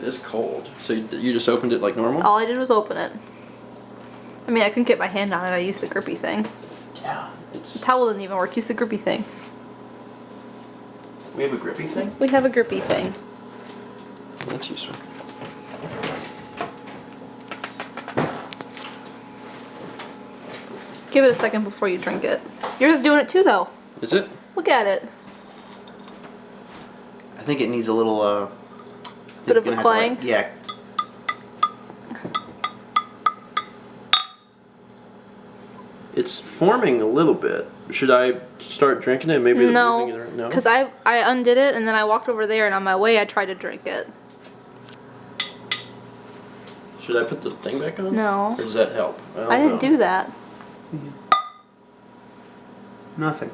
It is cold. So you just opened it like normal? All I did was open it. I mean, I couldn't get my hand on it. I used the grippy thing. Yeah. The towel didn't even work. Use the grippy thing. We have a grippy thing? We have a grippy thing. That's useful. Give it a second before you drink it. Yours is doing it too, though. Is it? Look at it. I think it needs a little, Bit of a clang? Yeah. It's forming a little bit. Should I start drinking it? Maybe no, because I undid it and then I walked over there and on my way I tried to drink it. Should I put the thing back on? No. Or does that help? I didn't do that. Nothing.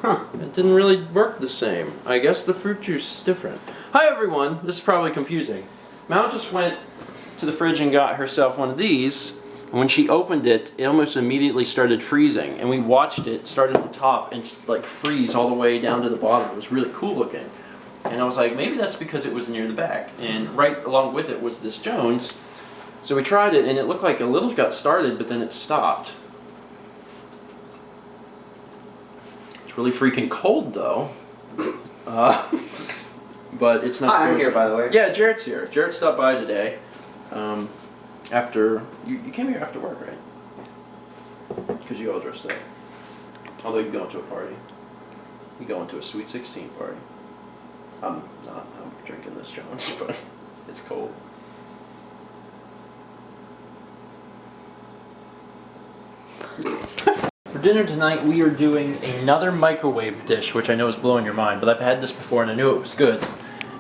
Huh. It didn't really work the same. I guess the fruit juice is different. Hi everyone. This is probably confusing. Mal just went to the fridge and got herself one of these. And when she opened it, it almost immediately started freezing. And we watched it start at the top and like freeze all the way down to the bottom. It was really cool looking. And I was like, maybe that's because it was near the back. And right along with it was this Jones. So we tried it and it looked like a little got started, but then it stopped. It's really freaking cold though. But it's not Hi, I'm here, by the way. Yeah, Jared's here. Jared stopped by today. After you came here after work, right? Because you all dressed up. Although you go into a party. You go into a Sweet 16 party. I'm not. I'm drinking this Jones, but it's cold. For dinner tonight, we are doing another microwave dish, which I know is blowing your mind, but I've had this before and I knew it was good.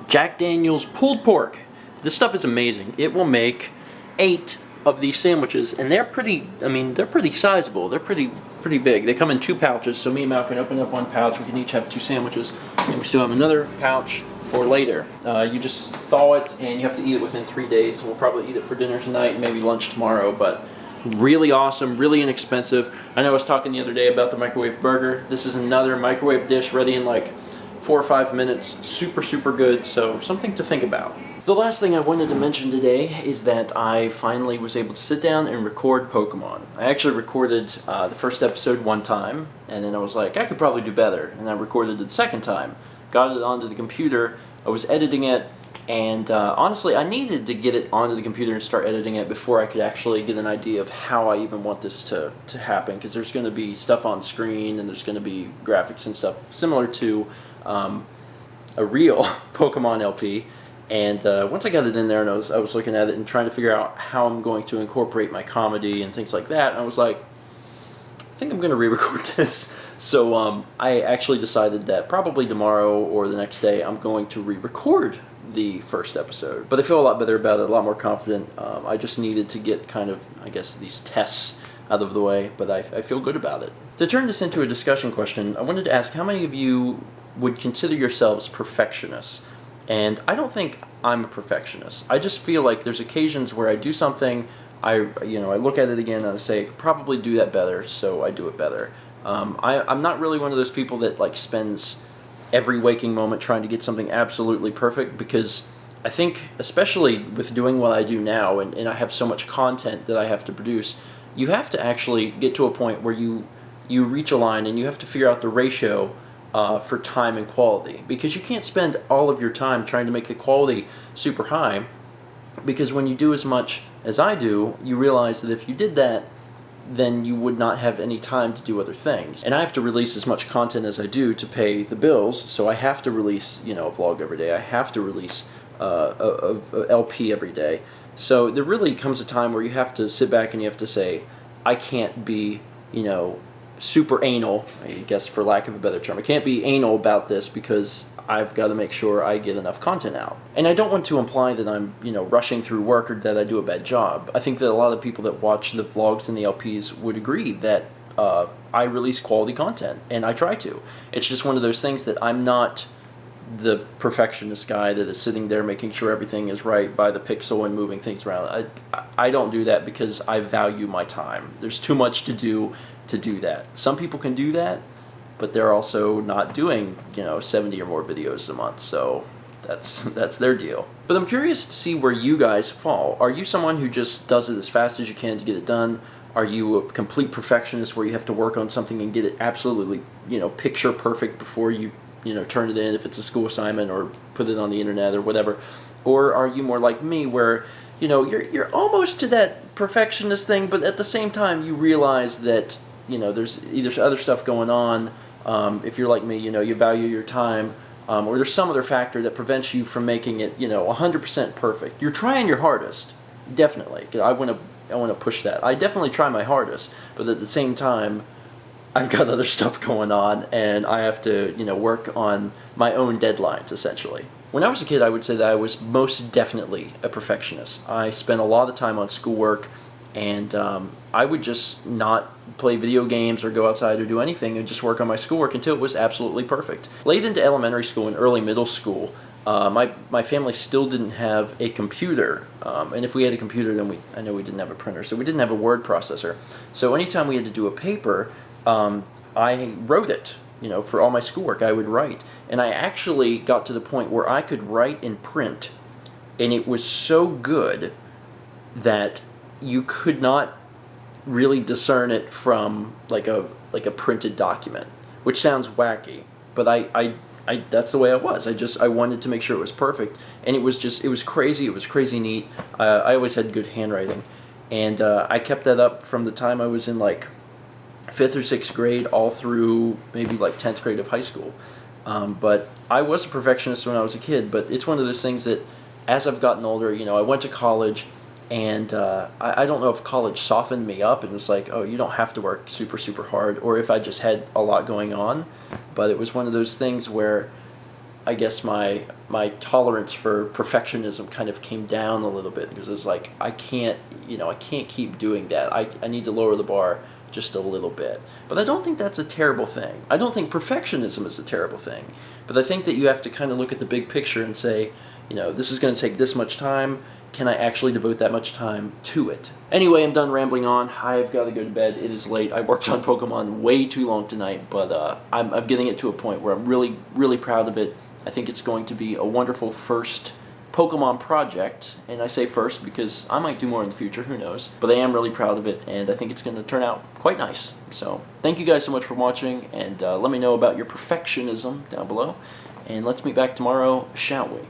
Jack Daniel's pulled pork. This stuff is amazing. It will make 8 of these sandwiches, and they're pretty. I mean, they're pretty sizable. They're pretty big. They come in 2 pouches, so me and Mal can open up 1 pouch. We can each have 2 sandwiches, and we still have another pouch for later. You just thaw it, and you have to eat it within 3 days. We'll probably eat it for dinner tonight, and maybe lunch tomorrow. But really awesome, really inexpensive. I know I was talking the other day about the microwave burger. This is another microwave dish ready in like 4 or 5 minutes. Super good. So something to think about. The last thing I wanted to mention today is that I finally was able to sit down and record Pokemon. I actually recorded the first episode 1 time, and then I was like, I could probably do better. And I recorded it the second time, got it onto the computer, I was editing it, and honestly, I needed to get it onto the computer and start editing it before I could actually get an idea of how I even want this to happen, because there's going to be stuff on screen, and there's going to be graphics and stuff similar to a real Pokemon LP. And once I got it in there and I was looking at it and trying to figure out how I'm going to incorporate my comedy and things like that, I was like, I think I'm going to re-record this. So I actually decided that probably tomorrow or the next day I'm going to re-record the first episode. But I feel a lot better about it, a lot more confident. I just needed to get kind of, I guess, these tests out of the way, but I feel good about it. To turn this into a discussion question, I wanted to ask how many of you would consider yourselves perfectionists? And I don't think I'm a perfectionist. I just feel like there's occasions where I do something, I look at it again and I say I could probably do that better, so I do it better. I'm not really one of those people that like spends every waking moment trying to get something absolutely perfect, because I think, especially with doing what I do now, and I have so much content that I have to produce, you have to actually get to a point where you reach a line and you have to figure out the ratio for time and quality, because you can't spend all of your time trying to make the quality super high, because when you do as much as I do, you realize that if you did that, then you would not have any time to do other things. And I have to release as much content as I do to pay the bills, so I have to release, a vlog every day. I have to release a LP every day. So there really comes a time where you have to sit back and you have to say, I can't be, super anal, I guess for lack of a better term. I can't be anal about this because I've got to make sure I get enough content out. And I don't want to imply that I'm, rushing through work or that I do a bad job. I think that a lot of people that watch the vlogs and the LPs would agree that I release quality content, and I try to. It's just one of those things that I'm not the perfectionist guy that is sitting there making sure everything is right by the pixel and moving things around. I don't do that because I value my time. There's too much to do that. Some people can do that, but they're also not doing 70 or more videos a month, so That's their deal. But I'm curious to see where you guys fall. Are you someone who just does it as fast as you can to get it done? Are you a complete perfectionist where you have to work on something and get it absolutely, picture perfect before you, turn it in if it's a school assignment or put it on the internet or whatever? Or are you more like me where, you're almost to that perfectionist thing, but at the same time you realize that, there's either other stuff going on. If you're like me, you value your time. Or there's some other factor that prevents you from making it, 100% perfect. You're trying your hardest, definitely. I want to push that. I definitely try my hardest, but at the same time, I've got other stuff going on, and I have to, work on my own deadlines, essentially. When I was a kid, I would say that I was most definitely a perfectionist. I spent a lot of time on schoolwork, and I would just not play video games or go outside or do anything and just work on my schoolwork until it was absolutely perfect. Late into elementary school and early middle school, my family still didn't have a computer, and if we had a computer, then I know we didn't have a printer, so we didn't have a word processor. So anytime we had to do a paper, I wrote it. For all my schoolwork, I would write, and I actually got to the point where I could write and print, and it was so good that you could not really discern it from like a printed document, which sounds wacky, but I that's the way I was. I wanted to make sure it was perfect, and it was crazy. It was crazy neat. I always had good handwriting, and I kept that up from the time I was in like 5th or 6th grade all through maybe like 10th grade of high school. But I was a perfectionist when I was a kid, but it's one of those things that as I've gotten older, I went to college, and I don't know if college softened me up and was like, oh, you don't have to work super, super hard, or if I just had a lot going on. But it was one of those things where I guess my tolerance for perfectionism kind of came down a little bit, because it's like I can't keep doing that. I need to lower the bar just a little bit. But I don't think that's a terrible thing. I don't think perfectionism is a terrible thing. But I think that you have to kind of look at the big picture and say, this is going to take this much time. Can I actually devote that much time to it? Anyway, I'm done rambling on. I've got to go to bed. It is late. I worked on Pokemon way too long tonight, but I'm getting it to a point where I'm really, really proud of it. I think it's going to be a wonderful first Pokemon project, and I say first because I might do more in the future, who knows. But I am really proud of it, and I think it's going to turn out quite nice. So thank you guys so much for watching, and let me know about your perfectionism down below, and let's meet back tomorrow, shall we?